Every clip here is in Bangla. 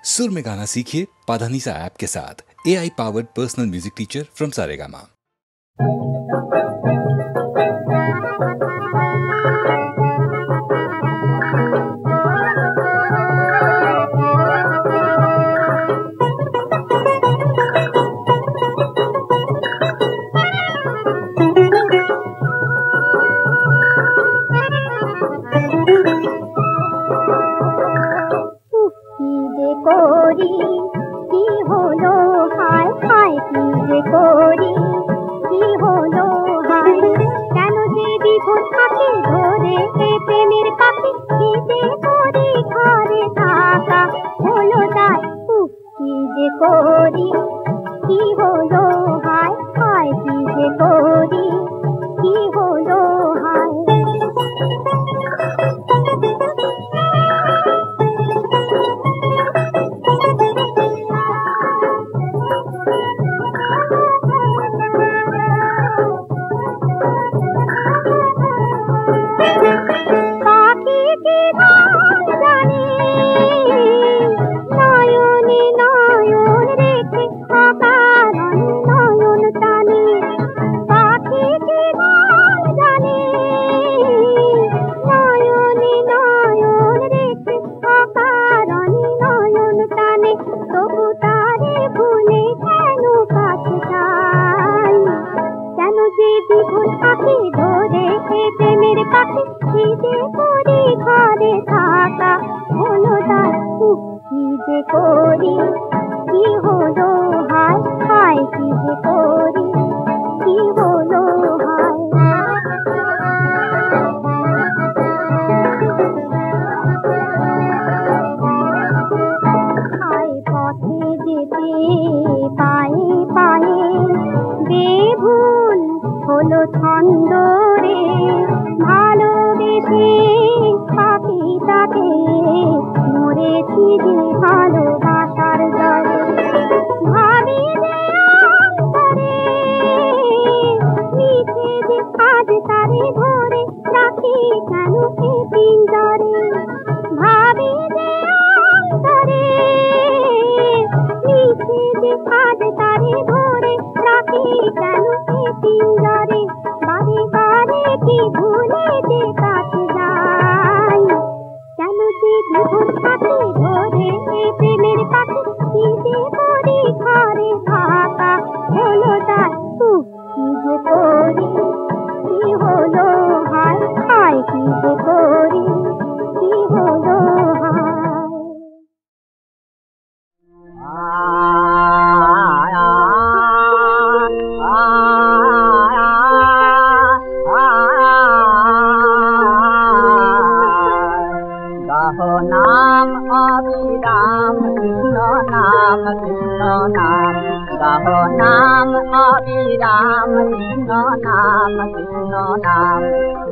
सुर में गाना सीखिए पाधानीसा ऐप के साथ। AI powered personal music teacher from Saregama.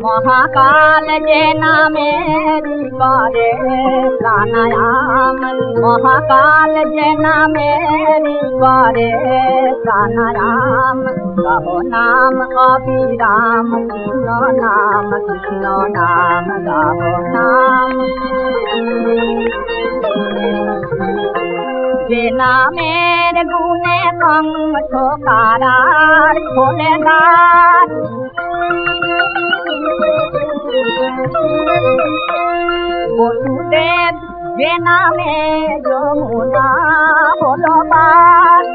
Mahakal जे नामे करे प्राणायाम, महाकाल जे नामे करे प्राणायाम। कहो नाम अभिराम कृष्ण नाम, कृष्ण नाम गाहो नाम। जे नामेर गुणे संग ठोकारार खोलेदार, বসুদেব যে নামে যমুনা হলো পার,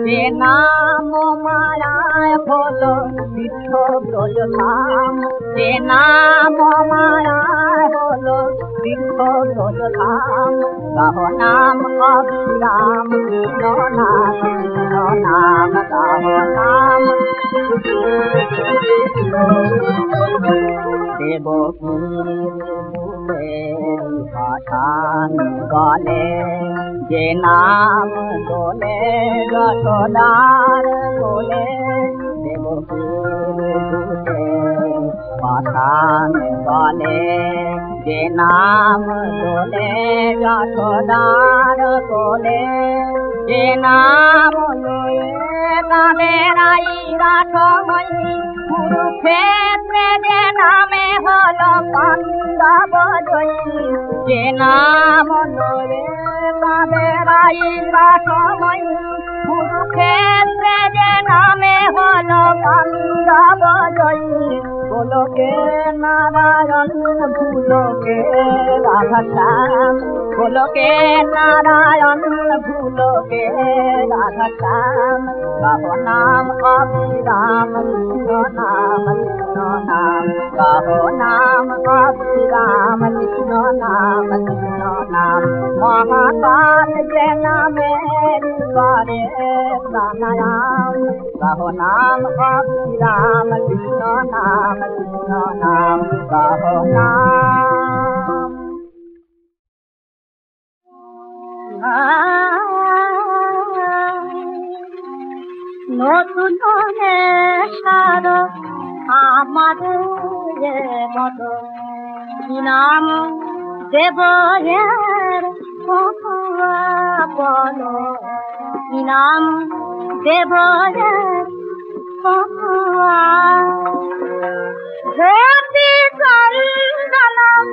যে নাম মায়ায় হলো তীর্থ ব্রজধাম, যে নাম মায়ায় হলো তীর্থ ব্রজধাম। গাহ নাম অবিরাম কৃষ্ণ নাম, কৃষ্ণ নাম গাহ নাম। দেবকীর ভাষান গলে যে নাম দোলে যশোদার কোলে, দেবকীর ভাষান গলে যে নাম দোলে যশোদার কোলে, যে নাম লয়ে তাদের আইরা সময় কুরুক্ষেত্র ক্ষেত্রে যে নামে হলো পাণ্ডব জয়ী, যে নাম ধরে তাদের আইবা সময়, কুরুক্ষেত্রে যে নামে হলো পাণ্ডব জয়ী, গোলকে নারায়ণ ভুলোকে রাধাশ্যাম, গোলকে নারায়ণ ভুলোকে রাধাশ্যাম, গাহো নাম অবিরাম কৃষ্ণ নাম কৃষ্ণ নাম, গাহো নাম অবিরাম কৃষ্ণ নাম কৃষ্ণ নাম, মহাকাল যে নামে করে প্রাণায়াম, গাহো নাম অবিরাম কৃষ্ণ নাম কৃষ্ণ নাম, গাহো নাম। নতুন সার আমাদের মত নাম দেবয়ের বল, নাম দেবয়ের ধরতি চন্দনম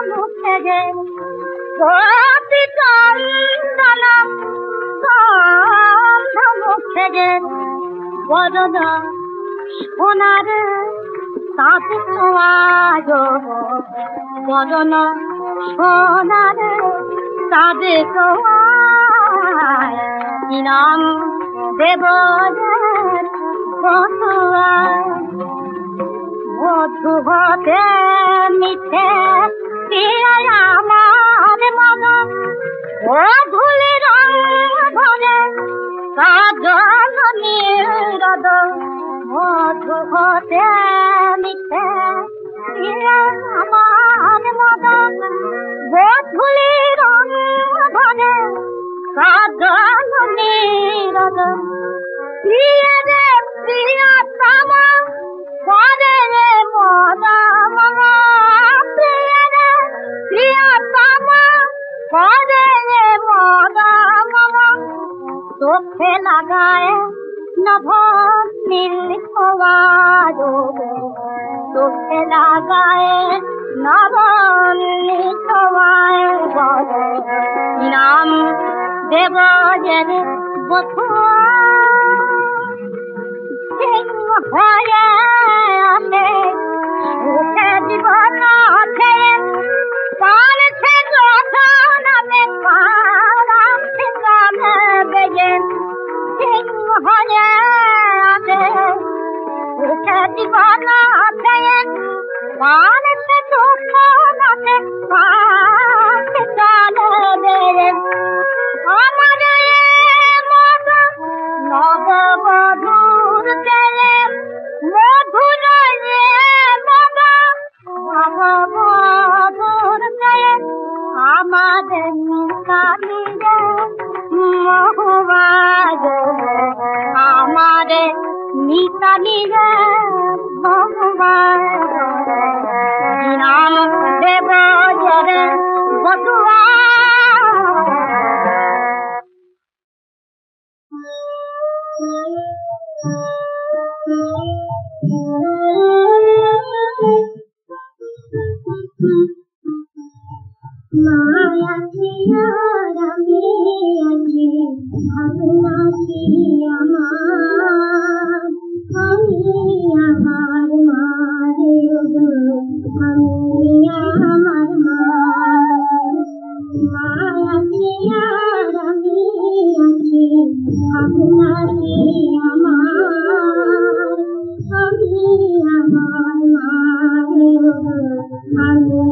মুখে গে, ধরতি চন্দনম মুখে গে, বদন সোনার তাঁত আজ, বদন সোনার তাঁত নাম দেবয়ের বসুয়া, মধু হতে মিঠে আমার মদন, ও ধুলি রং ধরে কাজল নিরদ, মধু হতে মিঠে আমার মদন, ও ধুলি রং ধরে কাজল নিরদ, প্রিয় রে প্রিয়তম পরে মদা মম, প্রিয় রে প্রিয়তম পরে মদা মম, চোখে লাগায় নভ নীল খোয়াজ, চোখে লাগায় নভ নীল খোয়াজ, নাম দেবয়ের বসুয়া, সিংহ হয়ে আসে সুখে জীবন আছে, পালছে নামে পারাম সিংহামে বেজে, সিংহ হয়ে আসে সুখে জীবন আছে, পালছে নামে পালছে চালে বেজে, আমাদের নববধূর দেলে মধুর বাবা, নববধূর দেলে আমাদের নিকালিরে মহুবাজ, আমাদের নিকালিরে মহুবাজ, নাম দেবয়ের বসুয়া। माया किया रमी अच्छी भावना की अमार, हमी अमार मारे हमी अमार मार, माया किया रमी अच्छी भावना की अमार, हमी अमार मारे हमी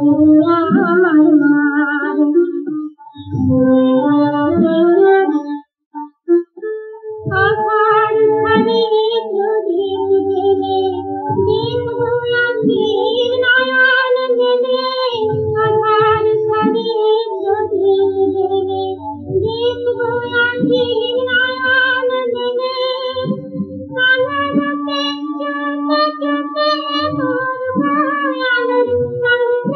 अमार मार, आधार हरी जोड़ी देने दीप भोला की नयन देने, आधार हरी जोड़ी देने दीप भोला की नयन देने, कानन के चुपे चुपे मोर गायन संग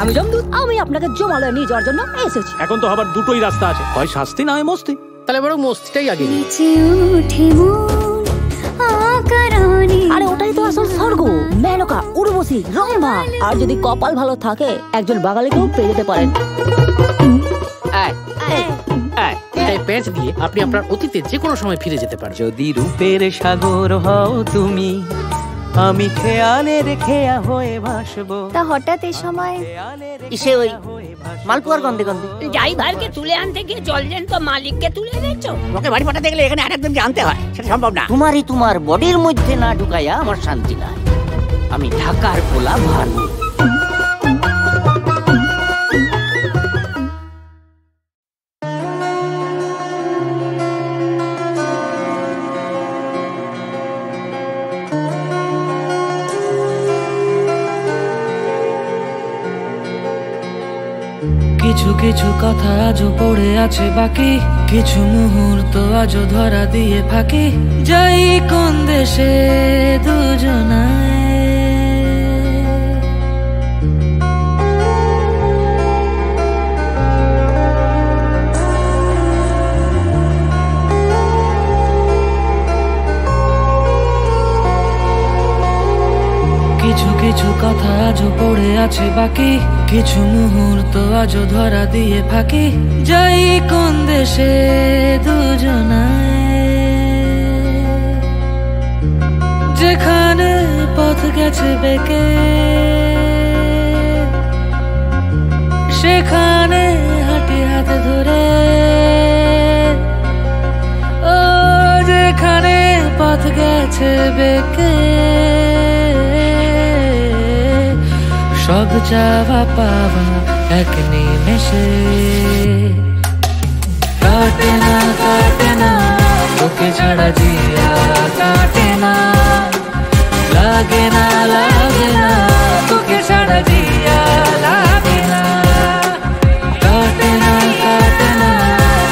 আমি জমদূত, আমি আপনাকে জমালয়ে নিয়ে যাওয়ার জন্য এসেছি। এখন তো আবার দুটোই রাস্তা আছে, হয় শাস্তি না হয় মস্তি। তাহলে বরং মস্তিটাই আগে। আরে ওটাই তো আসল স্বর্গ, মেনকা, উর্বশী, রম্ভা। আর যদি কপাল ভালো থাকে একজন বাঙালিকেও পেয়ে যেতে পারেন। এই প্যাঁচ দিয়ে আপনি আপনার অতীতে যে কোনো সময় ফিরে যেতে পারেন। যদি রূপের সাগর হও তুমি, আমি খেয়ালের খেয়া হয়ে ভাসবো। তা হঠাৎ এই সময় ইসে ওই মালপুয়ার গন্ধে গন্ধে ড্রাইভারকে তুলে আনতে গিয়ে জললেন তো মালিককে তুলে এনেছো। ওকে বাড়ি পাঠাতে গেলে এখানে আরেকজনকে আনতে হয়, সেটা সম্ভব না। তোমার বডির মধ্যে না ঢুকাইয়া আমার শান্তি নাই। আমি ঢাকার পোলা ভানু। কিছু কিছু কথা আজও পড়ে আছে বাকি, কিছু মুহূর্ত আজও ধরা দিয়ে ফাঁকি। যাই কোন দেশে দুজনায়, কিছু কিছু কথা আজও পড়ে আছে বাকি, কিছু মুহূর্ত আজও ধরা দিয়ে ফাঁকি। যাই কোন দেশে দুজনায়, যেখানে পথ গেছে বেঁকে সেখানে হাঁটি হাতে ধরে। ও যেখানে পথ গেছে বেঁকে সব চাওয়া পাওয়া এক নিমেষে। কাটে না তোকে ছাড়া জিয়া কাটে না, লাগে না তোকে ছাড়া জিয়া লাগে না। কাটে না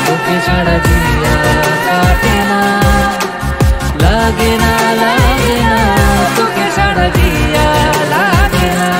তোকে ছাড়া জিয়া কাটে না, লাগে না তোকে ছাড়া জিয়া লাগে না।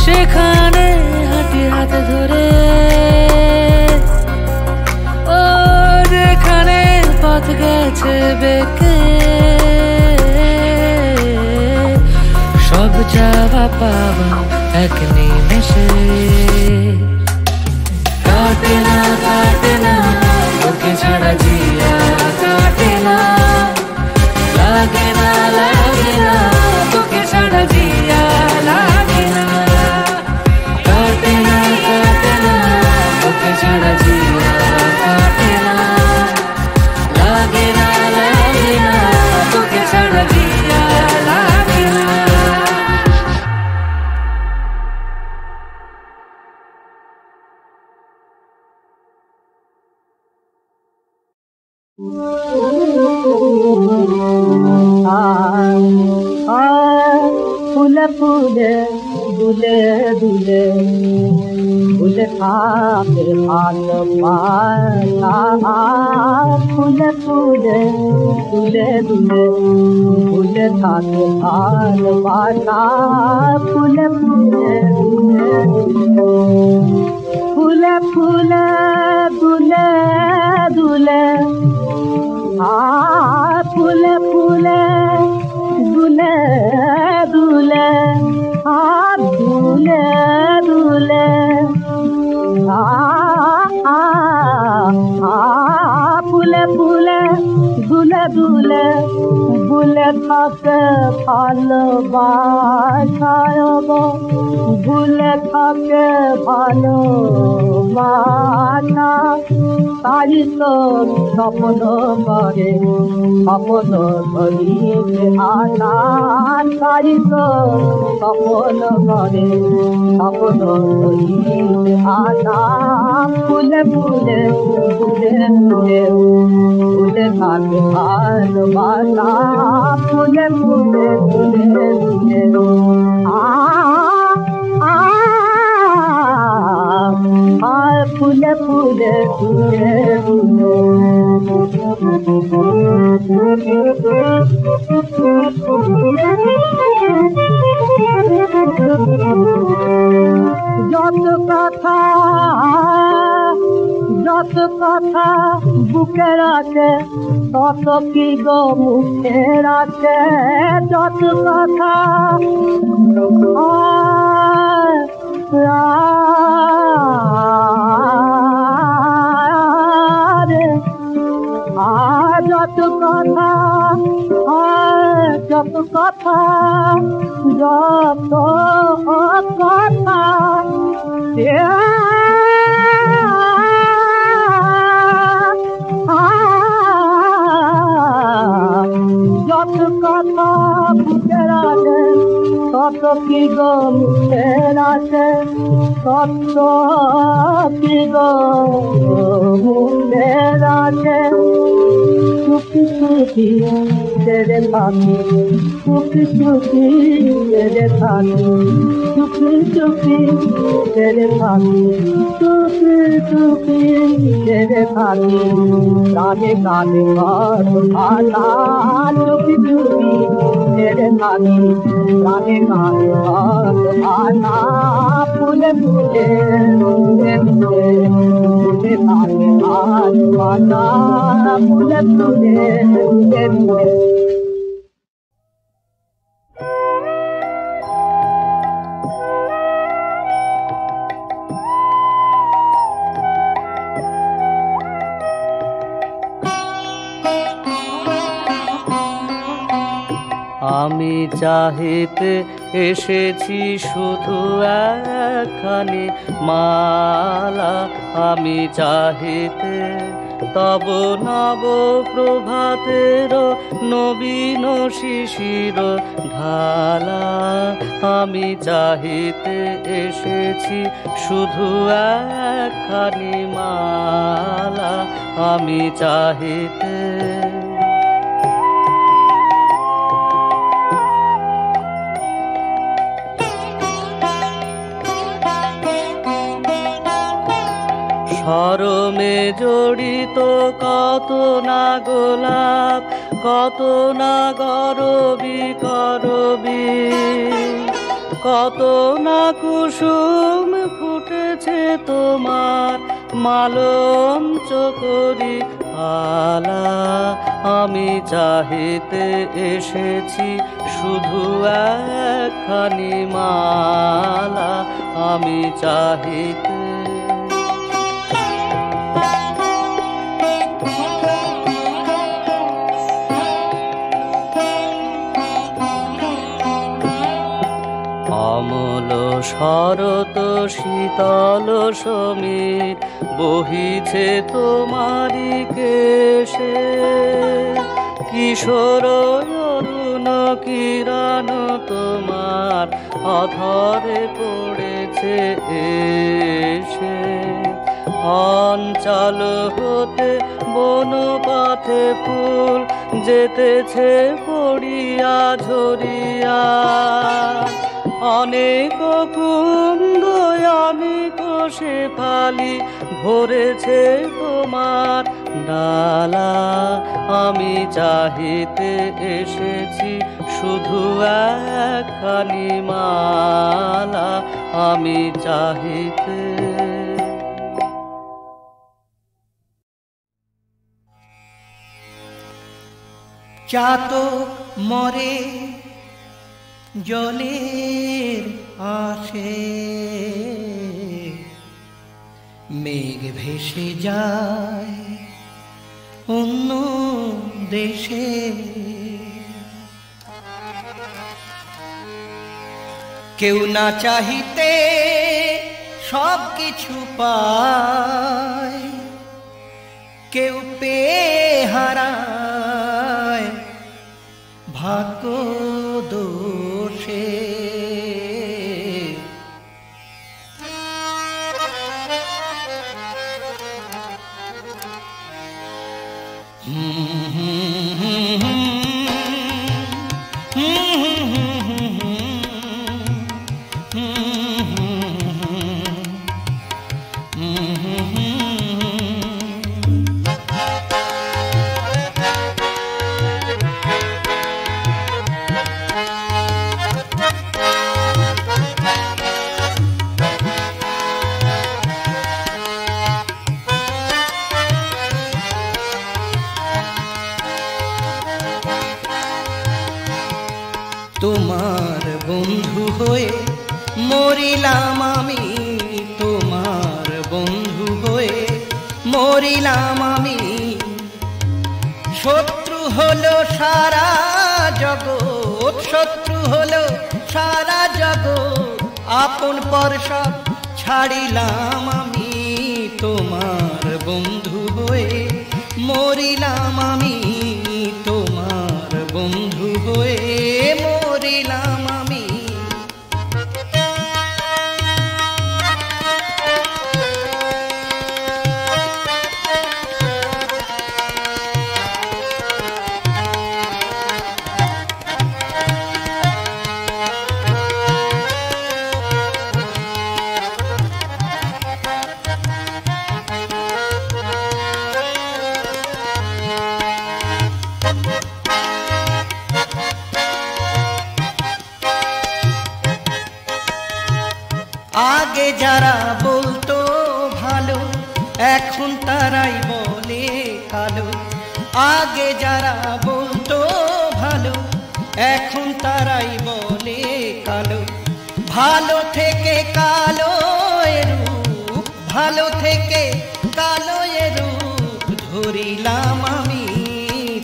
সেখানে হাঁটি হাতে ধরে। ও যেখানে পথ গেছে বেঁকে সব চাওয়া পাওয়া এক নিমেষে। কাটে না ফুলে ফুলে দুলে দুলে ফুলে থাকে ভালোবাসা ফুলে ফুলে দুলে দুলে ফুলে থাকে ভালোবাসা ফুলে ফুলে ফুলে ফুলে দুলে দুলে ফুলে ফুলে দুলে দুলে দুলে দুলে ফুলে ফুলে দুলে দুলে বুলে থাকে ভালোবাসায় বুলে থাকে ভালোবাসা তারি তো স্বপ্ন করে স্বপ্ন ধরিয়ে আশা তারি তো স্বপ্ন করে স্বপ্ন ধরিয়ে আশা ফুলে ফুলে ফুলে ফুলে ফুলে থাকে ভালোবাসা ফুলে ফুলে ফুলে ফুলে ফুলে ফুলে ফুলে যত কথা বুকে রাখে তত কি গো মুখে রাখে যত কথা যত কথা যত কথা যত কথা যত কথা বুকে রাখে তত কি গো মুখে রাখে তত কি গো মুখে রাখে চুপি চুপি তেরে থাকি চুপি চুপি তেরে থাকি চুপি চুপি তেরে থাকি চুপি চুপি তেরে থাকি কানে কানে ভালা চুপি চুপি তেরে থাকি কানে কানে ভালা ফুলে ফুলে ফুলে ফুলে ফুলে থাকে ভালোবাসা ফুলে ফুলে ফুলে ফুলে আমি চাহিতে এসেছি শুধু একখানি মালা আমি চাহিতে তব নব প্রভাতের নবীন শিশির ঢালা আমি চাহিতে এসেছি শুধু একখানি মালা আমি চাহিতে শরমে জড়িত কত না গোলাপ কত না গরবি করবি কত না কুসুম ফুটেছে তোমার মালঞ্চ করি আলা আমি চাহিতে এসেছি শুধু একখানি মালা আমি চাহিতে অমল শরত শীতল সমীর বহিছে তোমারি কেশে কিশোর অরুণ কিরণ তোমার অধরে পড়েছে এসে অঞ্চল হতে বনপথে ফুল যেতেছে পড়িয়া ঝরিয়া, অনেক কুন্দ আমি কোষে ফালি ভরেছে তোমার ডালা। আমি চাহিতে এসেছি শুধু একখানি মালা, আমি চাহিতে। চাতক মরে জলের আসে, মেঘ ভেসে যায় অন্য দেশে। কেউ না চাহিতে সব কিছু পায়, কেউ পেয়ে হারায় ভাগ্য দোষে। তোমার বন্ধু হয়ে মরিলাম আমি, তোমার বন্ধু হয়ে মরিলাম আমি। শত্রু হলো সারা জগৎ, শত্রু হলো সারা জগৎ, আপন পর সব ছাড়িলাম আমি। তোমার বন্ধু হয়ে মরিলাম আমি, তোমার বন্ধু হয়ে মরিলাম আমি। আগে যারা বলতো ভালো এখন তারাই বলে কালো, আগে যারা বলতো ভালো এখন তারাই বলে কালো। ভালো থেকে কালো এরূপ, ভালো থেকে কালো এরূপ ধরিলাম আমি।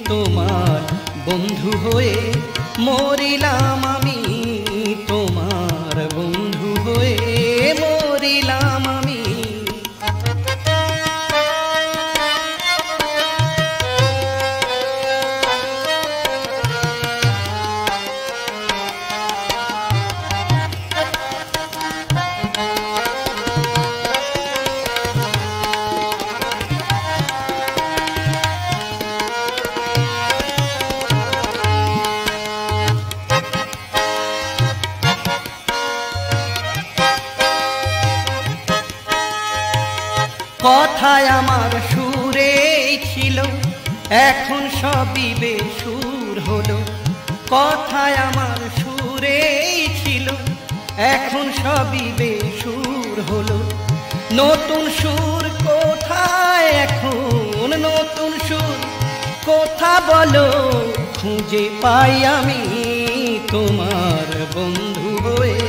তোমার বন্ধু হয়ে মরিলাম আমি, তোমার বন্ধু হয়ে মরিলাম আমি। কথায় আমার সুরে ছিল এখন সবই বেসুর হলো, কথায় আমার সুরে ছিল এখন সবই বেসুর হলো। নতুন সুর কোথায় এখন, নতুন সুর কোথা বলো খুঁজে পাই আমি। তোমার বন্ধু হয়ে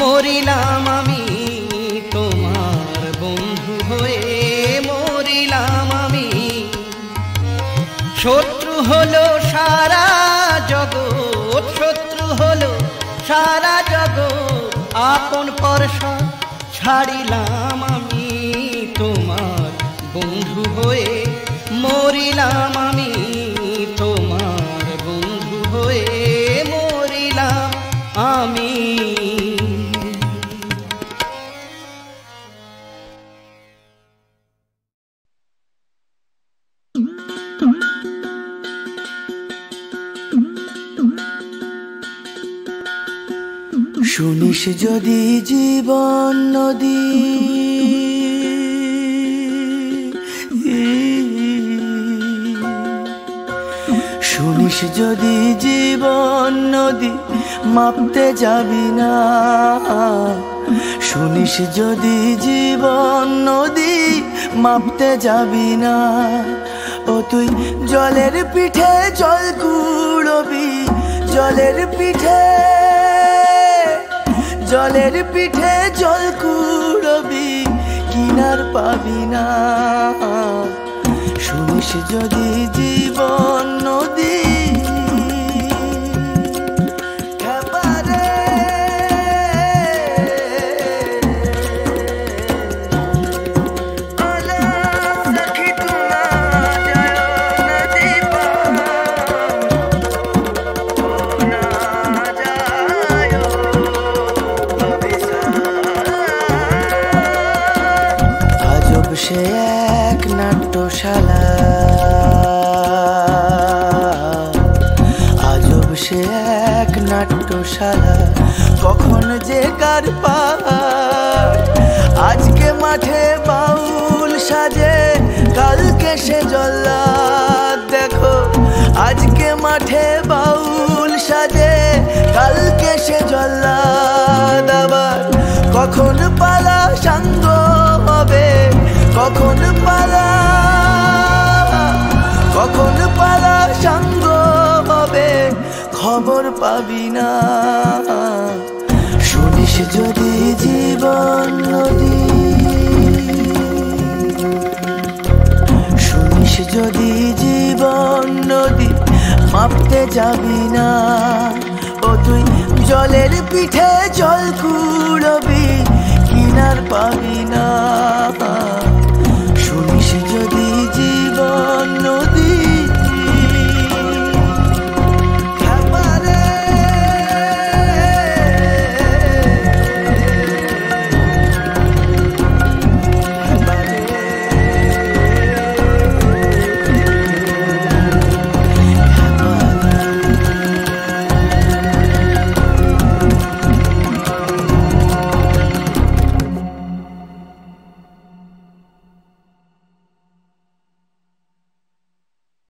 মরিলাম আমি, তোমার বন্ধু হয়ে মরিলাম আমি। শত্রু হলো সারা জগৎ, শত্রু হলো সারা জগৎ, আপন পর সব ছাড়িলাম আমি। তোমার বন্ধু হয়ে মরিলাম আমি, তোমার বন্ধু হয়ে মরিলাম আমি। শুনিস যদি জীবন নদী শুনিস যদি জীবন নদী মাপতে যাবি না শুনিস যদি জীবন নদী মাপতে যাবি না ও তুই জলের পিঠে জল কুড়বি জলের পিঠে জল কুড়বি কিনার পাবি না শুনিস যদি জীবন নদী সে এক নাট্যশালা আজব সে এক নাট্যশালা কখন যে কার পার আজকে মাঠে বাউল সাজে কালকে সে জল্লাদ দেখো আজকে মাঠে বাউল সাজে কালকে সে জল্লাদ আবার কখন পালা সাঙ্গ হবে কখন পালা সাঙ্গ হবে খবর পাবি না শুনিস যদি জীবন নদী শুনিস যদি জীবন নদী মাপতে যাবি না ও তুই জলের পিঠে জল কুড়বি কিনার পাবি না